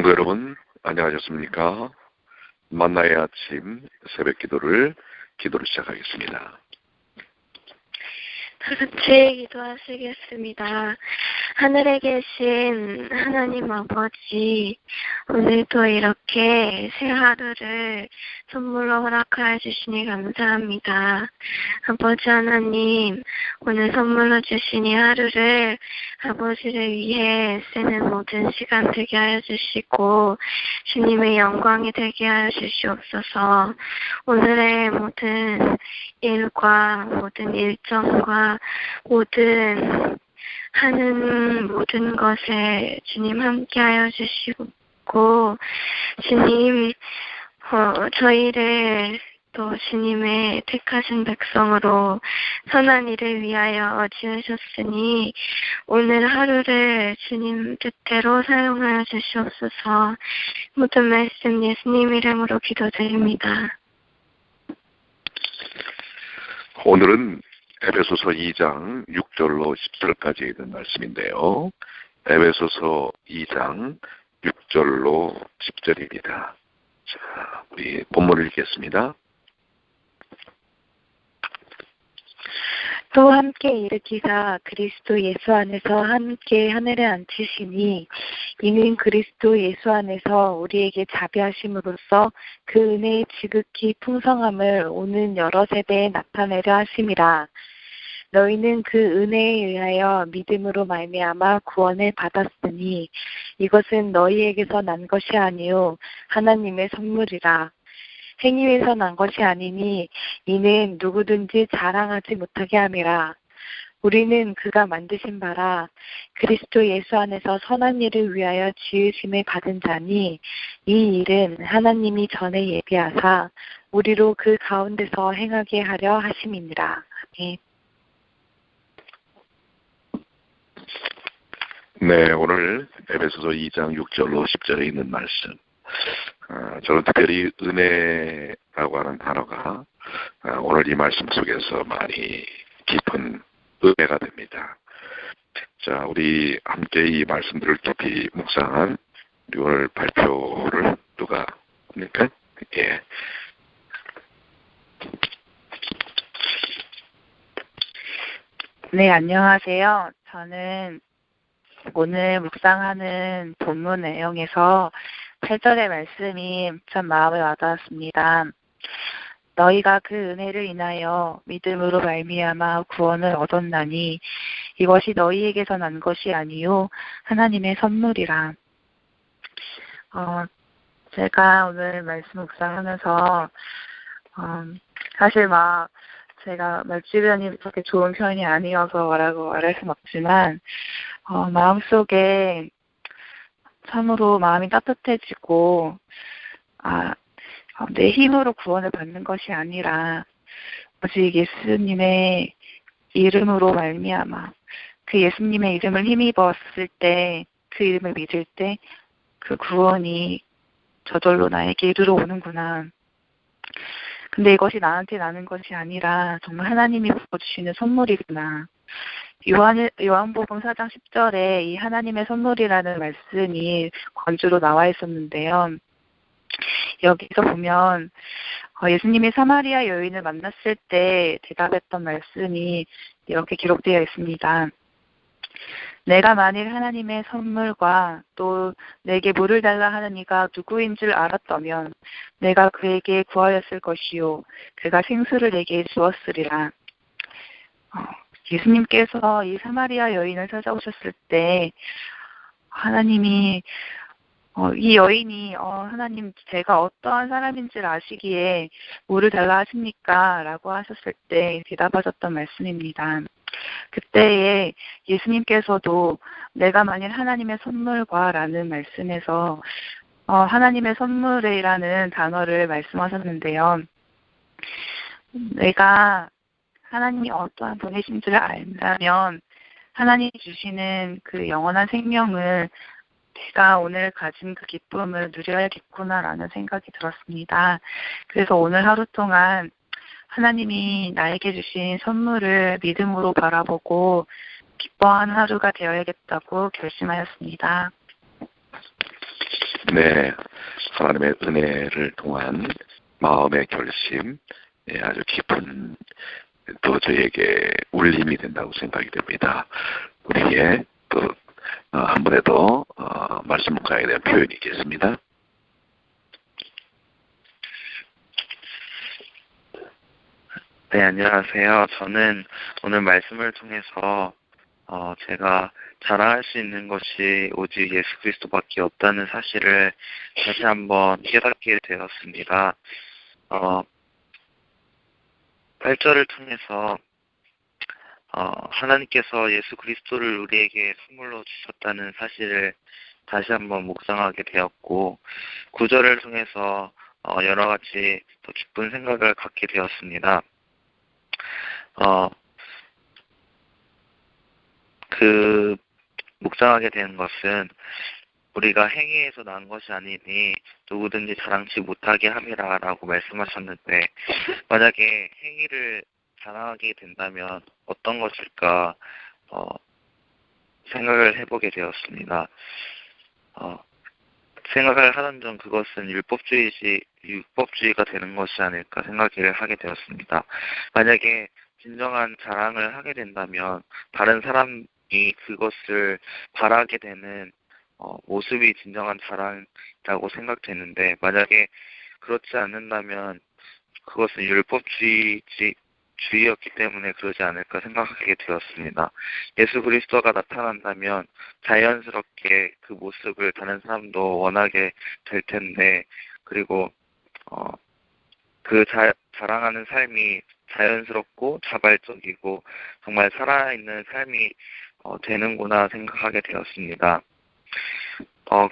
성도 여러분, 안녕하셨습니까? 만나의 아침 새벽 기도를 시작하겠습니다. 다 같이 기도하시겠습니다. 하늘에 계신 하나님 아버지, 오늘도 이렇게 새 하루를 선물로 허락하여 주시니 감사합니다. 아버지 하나님, 오늘 선물로 주신 이 하루를 아버지를 위해 쓰는 모든 시간 되게 하여 주시고 주님의 영광이 되게 하여 주시옵소서. 오늘의 모든 일과 모든 일정과 모든 하는 모든 것에 주님 함께하여 주시고 주님 저희를 또 주님의 택하신 백성으로 선한 일을 위하여 지으셨으니 오늘 하루를 주님 뜻대로 사용하여 주시옵소서. 모든 말씀 예수님 이름으로 기도드립니다. 오늘은 에베소서 2장 6절로 10절까지 있는 말씀인데요. 에베소서 2장 6절로 10절입니다. 자, 우리 본문을 읽겠습니다. 또 함께 일으키사 그리스도 예수 안에서 함께 하늘에 앉히시니 이는 그리스도 예수 안에서 우리에게 자비하심으로써 그 은혜의 지극히 풍성함을 오는 여러 세대에 나타내려 하심이라. 너희는 그 은혜에 의하여 믿음으로 말미암아 구원을 받았으니 이것은 너희에게서 난 것이 아니요 하나님의 선물이라. 행위에서 난 것이 아니니 이는 누구든지 자랑하지 못하게 함이라. 우리는 그가 만드신 바라 그리스도 예수 안에서 선한 일을 위하여 지으심을 받은 자니 이 일은 하나님이 전에 예비하사 우리로 그 가운데서 행하게 하려 하심이니라. 아멘. 네, 오늘 에베소서 2장 6절로 10절에 있는 말씀. 저는 특별히 은혜라고 하는 단어가 오늘 이 말씀 속에서 많이 깊은 은혜가 됩니다. 자, 우리 함께 이 말씀들을 깊이 묵상한 우리 오늘 발표를 누가 합니까? 예. 네, 안녕하세요. 저는 오늘 묵상하는 본문 내용에서 8절의 말씀이 참 마음에 와닿았습니다. 너희가 그 은혜를 인하여 믿음으로 말미암아 구원을 얻었나니 이것이 너희에게서 난 것이 아니요 하나님의 선물이라. 제가 오늘 말씀 묵상하면서 사실 제가 주변이 그렇게 좋은 편이 아니어서 말할 수는 없지만 마음속에 참으로 마음이 따뜻해지고 내 힘으로 구원을 받는 것이 아니라 오직 예수님의 이름으로 말미암아 그 예수님의 이름을 힘입었을 때 그 이름을 믿을 때 그 구원이 저절로 나에게 이르러 오는구나. 근데 이것이 나한테 나는 것이 아니라 정말 하나님이 부어주시는 선물이구나. 요한복음 4장 10절에 이 하나님의 선물이라는 말씀이 관주로 나와 있었는데요. 여기서 보면 예수님이 사마리아 여인을 만났을 때 대답했던 말씀이 이렇게 기록되어 있습니다. 내가 만일 하나님의 선물과 또 내게 물을 달라 하는 이가 누구인 줄 알았다면 내가 그에게 구하였을 것이요 그가 생수를 내게 주었으리라. 예수님께서 이 사마리아 여인을 찾아오셨을 때 하나님이 이 여인이 하나님 제가 어떠한 사람인지를 아시기에 물을 달라 하십니까? 라고 하셨을 때 대답하셨던 말씀입니다. 그때에 예수님께서도 내가 만일 하나님의 선물과 라는 말씀에서 하나님의 선물이라는 단어를 말씀하셨는데요. 내가 하나님이 어떠한 분이신지를 알다면 하나님이 주시는 그 영원한 생명을 내가 오늘 가진 그 기쁨을 누려야겠구나라는 생각이 들었습니다. 그래서 오늘 하루 동안 하나님이 나에게 주신 선물을 믿음으로 바라보고 기뻐하는 하루가 되어야겠다고 결심하였습니다. 네, 하나님의 은혜를 통한 마음의 결심, 아주 깊은 또 저에게 울림이 된다고 생각이 됩니다. 우리에게 또 한 번에 더 말씀 묵상에 대한 표현이 있겠습니다. 네, 안녕하세요. 저는 오늘 말씀을 통해서 제가 자랑할 수 있는 것이 오직 예수 그리스도밖에 없다는 사실을 다시 한번 깨닫게 되었습니다. 8절을 통해서 하나님께서 예수 그리스도를 우리에게 선물로 주셨다는 사실을 다시 한번 묵상하게 되었고, 9절을 통해서 여러 가지 더 기쁜 생각을 갖게 되었습니다. 묵상하게 되는 것은 우리가 행위에서 난 것이 아니니 누구든지 자랑치 못하게 함이라 라고 말씀하셨는데, 만약에 행위를 자랑하게 된다면 어떤 것일까 생각을 해보게 되었습니다. 생각을 하던 중 그것은 율법주의가 되는 것이 아닐까 생각을 하게 되었습니다. 만약에 진정한 자랑을 하게 된다면 다른 사람이 그것을 바라게 되는 모습이 진정한 자랑이라고 생각되는데, 만약에 그렇지 않는다면 그것은 율법주의였기 때문에 그러지 않을까 생각하게 되었습니다. 예수 그리스도가 나타난다면 자연스럽게 그 모습을 다른 사람도 원하게 될 텐데, 그리고 자랑하는 삶이 자연스럽고 자발적이고 정말 살아있는 삶이 되는구나 생각하게 되었습니다.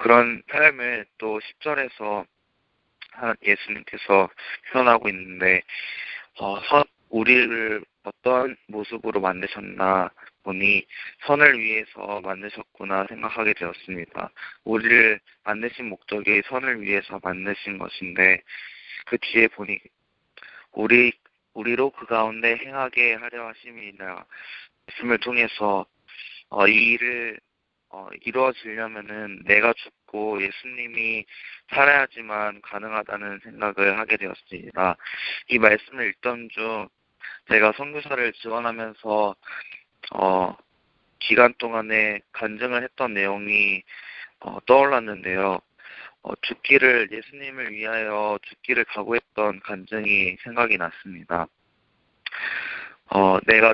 그런 삶을 또 10절에서 예수님께서 표현하고 있는데, 우리를 어떤 모습으로 만드셨나 보니 선을 위해서 만드셨구나 생각하게 되었습니다. 우리를 만드신 목적이 선을 위해서 만드신 것인데, 그 뒤에 보니 우리로 그 가운데 행하게 하려 하심이라 말씀을 통해서 이 일을 이루어지려면은 내가 죽고 예수님이 살아야지만 가능하다는 생각을 하게 되었습니다. 이 말씀을 읽던 중 제가 선교사를 지원하면서 기간 동안에 간증을 했던 내용이 떠올랐는데요. 예수님을 위하여 죽기를 각오했던 간증이 생각이 났습니다. 내가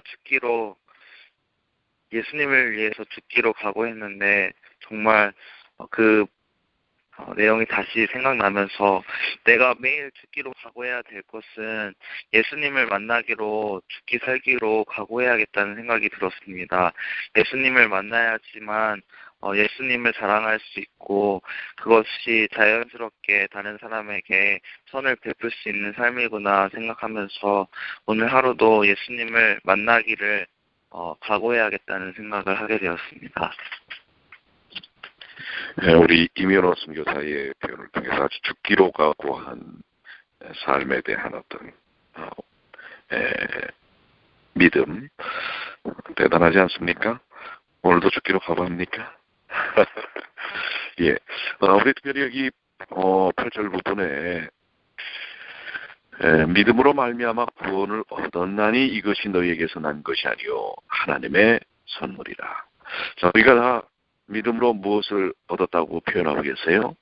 예수님을 위해서 죽기로 각오했는데, 정말 내용이 다시 생각나면서 내가 매일 죽기로 각오해야 될 것은 예수님을 만나기로 죽기 살기로 각오해야겠다는 생각이 들었습니다. 예수님을 만나야지만 예수님을 자랑할 수 있고, 그것이 자연스럽게 다른 사람에게 선을 베풀 수 있는 삶이구나 생각하면서 오늘 하루도 예수님을 만나기를 각오해야겠다는 생각을 하게 되었습니다. 네, 우리 이면호 선교사의 표현을 통해서 아주 죽기로 각오한 삶에 대한 어떤 믿음, 대단하지 않습니까? 오늘도 죽기로 각오합니까? 예, 우리 특별히 여기 8절 부분에 믿음으로 말미암아 구원을 얻었나니 이것이 너희에게서 난 것이 아니요 하나님의 선물이라. 자, 우리가 다 믿음으로 무엇을 얻었다고 표현하고 계세요?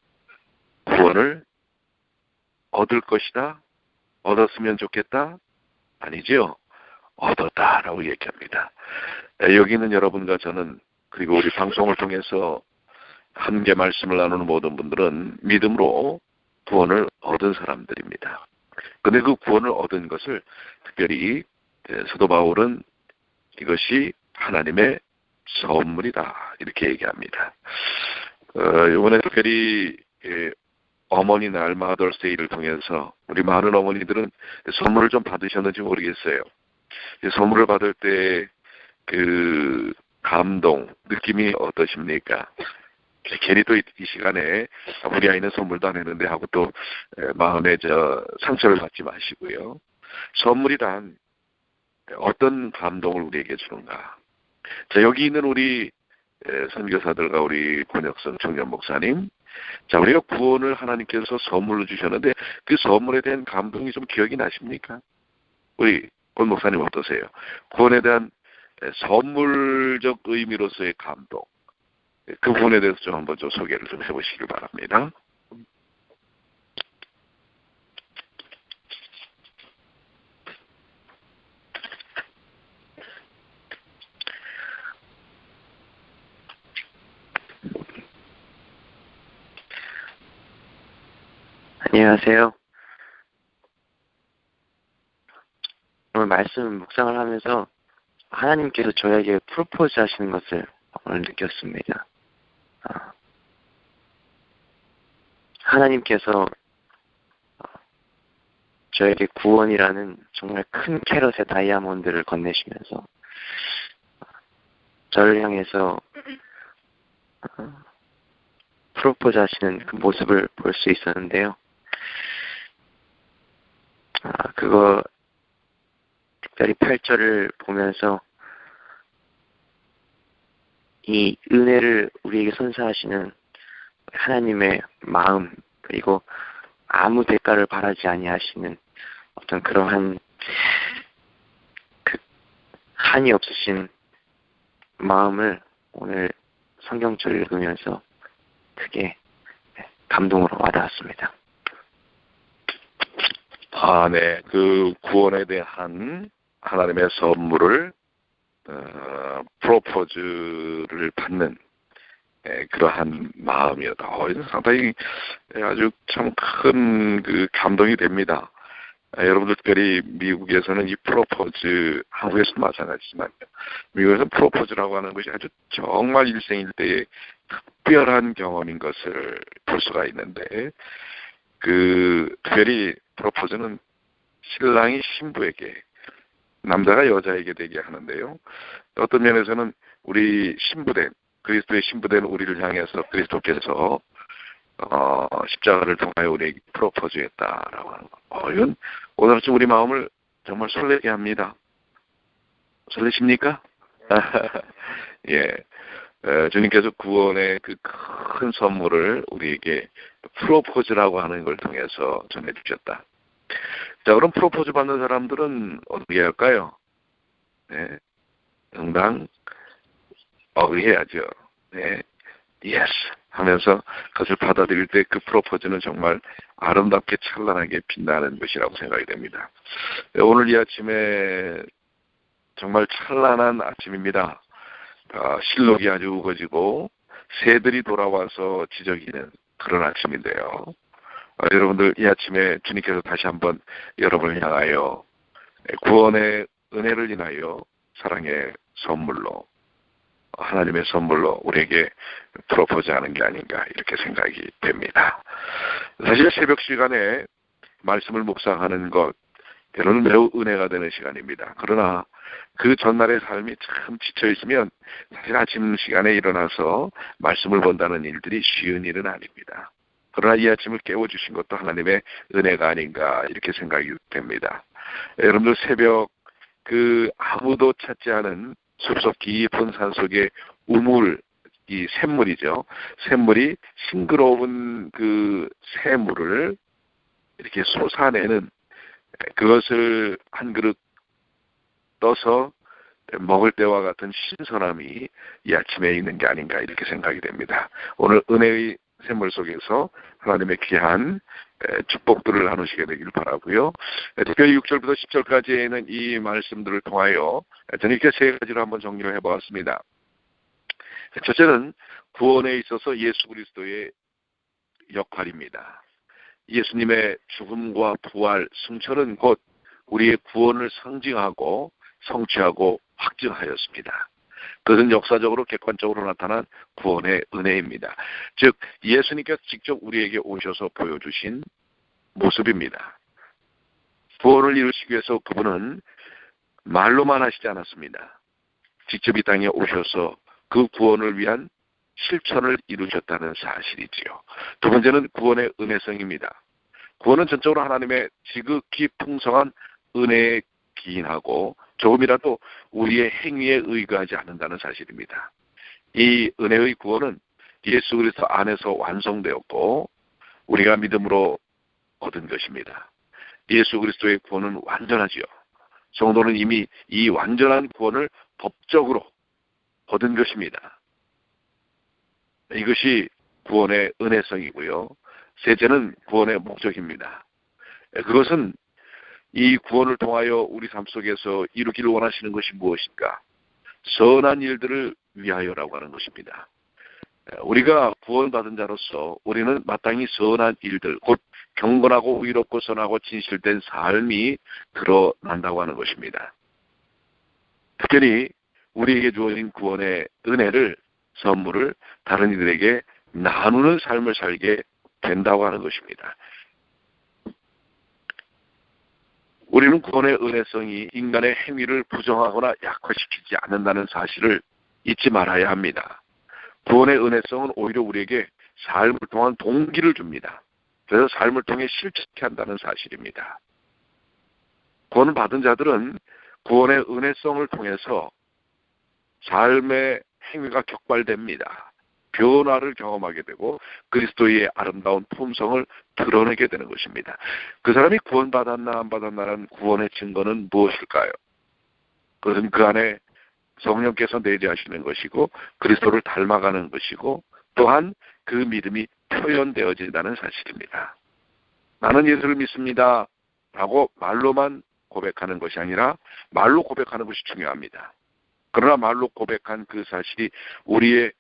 구원을 얻을 것이다? 얻었으면 좋겠다? 아니죠? 얻었다라고 얘기합니다. 여기 있는 여러분과 저는, 그리고 우리 방송을 통해서 함께 말씀을 나누는 모든 분들은 믿음으로 구원을 얻은 사람들입니다. 그런데 그 구원을 얻은 것을 특별히 사도 바울은 이것이 하나님의 선물이다 이렇게 얘기합니다. 이번에 특별히 어머니 날 마더스데이를 통해서 우리 많은 어머니들은 선물을 좀 받으셨는지 모르겠어요. 선물을 받을 때 그 감동, 느낌이 어떠십니까? 괜히 또 이 시간에 우리 아이는 선물도 안 했는데 하고 또 마음에 상처를 받지 마시고요. 선물이란 어떤 감동을 우리에게 주는가? 자, 여기 있는 우리 선교사들과 우리 권혁성 청년 목사님, 자, 우리가 구원을 하나님께서 선물로 주셨는데 그 선물에 대한 감동이 좀 기억이 나십니까? 우리 권 목사님 어떠세요? 구원에 대한 선물적 의미로서의 감동, 그 부분에 대해서 좀 한번 좀 소개를 좀 해보시길 바랍니다. 안녕하세요. 오늘 말씀 묵상을 하면서 하나님께서 저에게 프로포즈 하시는 것을 오늘 느꼈습니다. 하나님께서 저에게 구원이라는 정말 큰 캐럿의 다이아몬드를 건네시면서 저를 향해서 프로포즈 하시는 그 모습을 볼 수 있었는데요. 그거 특별히 8절을 보면서 이 은혜를 우리에게 선사하시는 하나님의 마음, 그리고 아무 대가를 바라지 아니하시는 어떤 그러한 그 한이 없으신 마음을 오늘 성경절을 읽으면서 크게 감동으로 와닿았습니다. 네. 그 구원에 대한 하나님의 선물을 프로포즈를 받는 그러한 마음이었다. 상당히 아주 참 큰 그 감동이 됩니다. 여러분들 특별히 미국에서는 이 프로포즈, 한국에서도 마찬가지지만 미국에서는 프로포즈라고 하는 것이 아주 정말 일생일대의 특별한 경험인 것을 볼 수가 있는데, 그 특별히 프로포즈는 신랑이 신부에게, 남자가 여자에게 되게 하는데요. 어떤 면에서는 우리 신부된, 그리스도의 신부된 우리를 향해서 그리스도께서 십자가를 통하여 우리에게 프로포즈했다라고 하는 거. 이건 오늘 아침 우리 마음을 정말 설레게 합니다. 설레십니까? 예. 주님께서 구원의 그 큰 선물을 우리에게 프로포즈라고 하는 걸 통해서 전해주셨다. 자, 그럼 프로포즈 받는 사람들은 어떻게 할까요? 네. 응당 어그리해야죠. 네. 예스 하면서 그것을 받아들일 때 그 프로포즈는 정말 아름답게 찬란하게 빛나는 것이라고 생각이 됩니다. 오늘 이 아침에 정말 찬란한 아침입니다. 실록이 아주 우거지고 새들이 돌아와서 지저귀는 그런 아침인데요. 여러분들 이 아침에 주님께서 다시 한번 여러분을 향하여 구원의 은혜를 인하여 사랑의 선물로, 하나님의 선물로 우리에게 프로포즈하는 게 아닌가 이렇게 생각이 됩니다. 사실 새벽 시간에 말씀을 묵상하는 것 때로는 매우 은혜가 되는 시간입니다. 그러나 그 전날의 삶이 참 지쳐있으면 사실 아침 시간에 일어나서 말씀을 본다는 일들이 쉬운 일은 아닙니다. 그러나 이 아침을 깨워주신 것도 하나님의 은혜가 아닌가 이렇게 생각이 됩니다. 여러분들 새벽 그 아무도 찾지 않은 숲속 깊은 산속의 우물, 이 샘물이죠. 샘물이 싱그러운 그 새물을 이렇게 솟아내는, 그것을 한 그릇 떠서 먹을 때와 같은 신선함이 이 아침에 있는 게 아닌가 이렇게 생각이 됩니다. 오늘 은혜의 샘물 속에서 하나님의 귀한 축복들을 나누시게 되길 바라고요. 특별히 6절부터 10절까지에 있는 이 말씀들을 통하여 저는 이렇게 세 가지로 한번 정리를 해보았습니다. 첫째는 구원에 있어서 예수 그리스도의 역할입니다. 예수님의 죽음과 부활, 승천은 곧 우리의 구원을 상징하고 성취하고 확증하였습니다. 그것은 역사적으로 객관적으로 나타난 구원의 은혜입니다. 즉 예수님께서 직접 우리에게 오셔서 보여주신 모습입니다. 구원을 이루시기 위해서 그분은 말로만 하시지 않았습니다. 직접 이 땅에 오셔서 그 구원을 위한 실천을 이루셨다는 사실이지요. 두 번째는 구원의 은혜성입니다. 구원은 전적으로 하나님의 지극히 풍성한 은혜에 기인하고 조금이라도 우리의 행위에 의거하지 않는다는 사실입니다. 이 은혜의 구원은 예수 그리스도 안에서 완성되었고 우리가 믿음으로 얻은 것입니다. 예수 그리스도의 구원은 완전하지요. 성도는 이미 이 완전한 구원을 법적으로 얻은 것입니다. 이것이 구원의 은혜성이고요. 셋째는 구원의 목적입니다. 그것은 이 구원을 통하여 우리 삶 속에서 이루기를 원하시는 것이 무엇인가? 선한 일들을 위하여라고 하는 것입니다. 우리가 구원받은 자로서 우리는 마땅히 선한 일들, 곧 경건하고 의롭고 선하고 진실된 삶이 드러난다고 하는 것입니다. 특별히 우리에게 주어진 구원의 은혜를, 선물을 다른 이들에게 나누는 삶을 살게 된다고 하는 것입니다. 우리는 구원의 은혜성이 인간의 행위를 부정하거나 약화시키지 않는다는 사실을 잊지 말아야 합니다. 구원의 은혜성은 오히려 우리에게 삶을 통한 동기를 줍니다. 그래서 삶을 통해 실천케 한다는 사실입니다. 구원을 받은 자들은 구원의 은혜성을 통해서 삶의 행위가 격발됩니다. 변화를 경험하게 되고 그리스도의 아름다운 품성을 드러내게 되는 것입니다. 그 사람이 구원받았나 안 받았나라는 구원의 증거는 무엇일까요? 그것은 그 안에 성령께서 내재하시는 것이고 그리스도를 닮아가는 것이고 또한 그 믿음이 표현되어진다는 사실입니다. 나는 예수를 믿습니다 라고 말로만 고백하는 것이 아니라 말로 고백하는 것이 중요합니다. 그러나 말로 고백한 그 사실이 우리의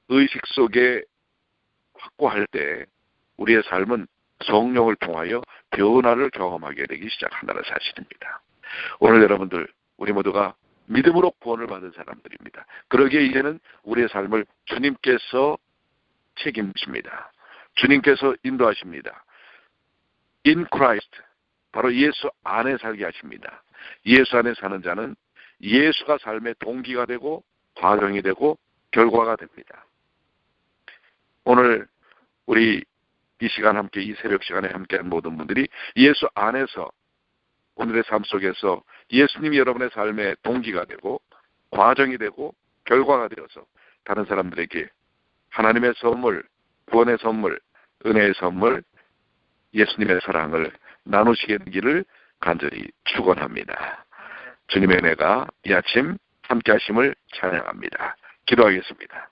의식 속에 확고할 때 우리의 삶은 성령을 통하여 변화를 경험하게 되기 시작한다는 사실입니다. 오늘 여러분들 우리 모두가 믿음으로 구원을 받은 사람들입니다. 그러기에 이제는 우리의 삶을 주님께서 책임집니다. 주님께서 인도하십니다. In Christ, 바로 예수 안에 살게 하십니다. 예수 안에 사는 자는 예수가 삶의 동기가 되고 과정이 되고 결과가 됩니다. 오늘 우리 이 시간 함께, 이 새벽 시간에 함께한 모든 분들이 예수 안에서 오늘의 삶 속에서 예수님이 여러분의 삶의 동기가 되고 과정이 되고 결과가 되어서 다른 사람들에게 하나님의 선물, 구원의 선물, 은혜의 선물, 예수님의 사랑을 나누시게 되기를 간절히 축원합니다. 주님의 은혜가 이 아침 함께 하심을 찬양합니다. 기도하겠습니다.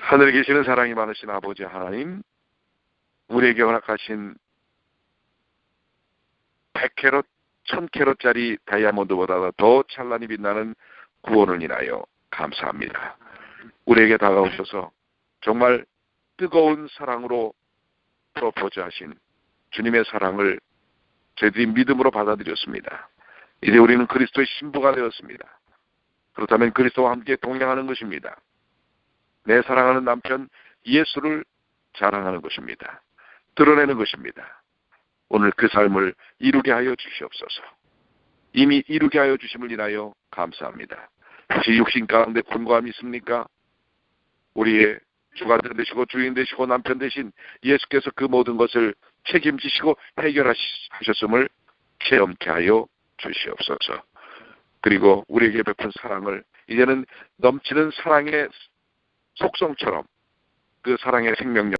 하늘에 계시는 사랑이 많으신 아버지 하나님, 우리에게 허락하신 100캐럿, 1000캐럿짜리 다이아몬드보다 더 찬란히 빛나는 구원을 인하여 감사합니다. 우리에게 다가오셔서 정말 뜨거운 사랑으로 프로포즈하신 주님의 사랑을 저희들이 믿음으로 받아들였습니다. 이제 우리는 그리스도의 신부가 되었습니다. 그렇다면 그리스도와 함께 동행하는 것입니다. 내 사랑하는 남편 예수를 자랑하는 것입니다. 드러내는 것입니다. 오늘 그 삶을 이루게 하여 주시옵소서. 이미 이루게 하여 주심을 인하여 감사합니다. 혹시 육신 가운데 권고함이 있습니까? 우리의 주관자 되시고 주인 되시고 남편 되신 예수께서 그 모든 것을 책임지시고 해결하셨음을 체험케 하여 주시옵소서. 그리고 우리에게 베푼 사랑을 이제는 넘치는 사랑의 속성처럼 그 사랑의 생명력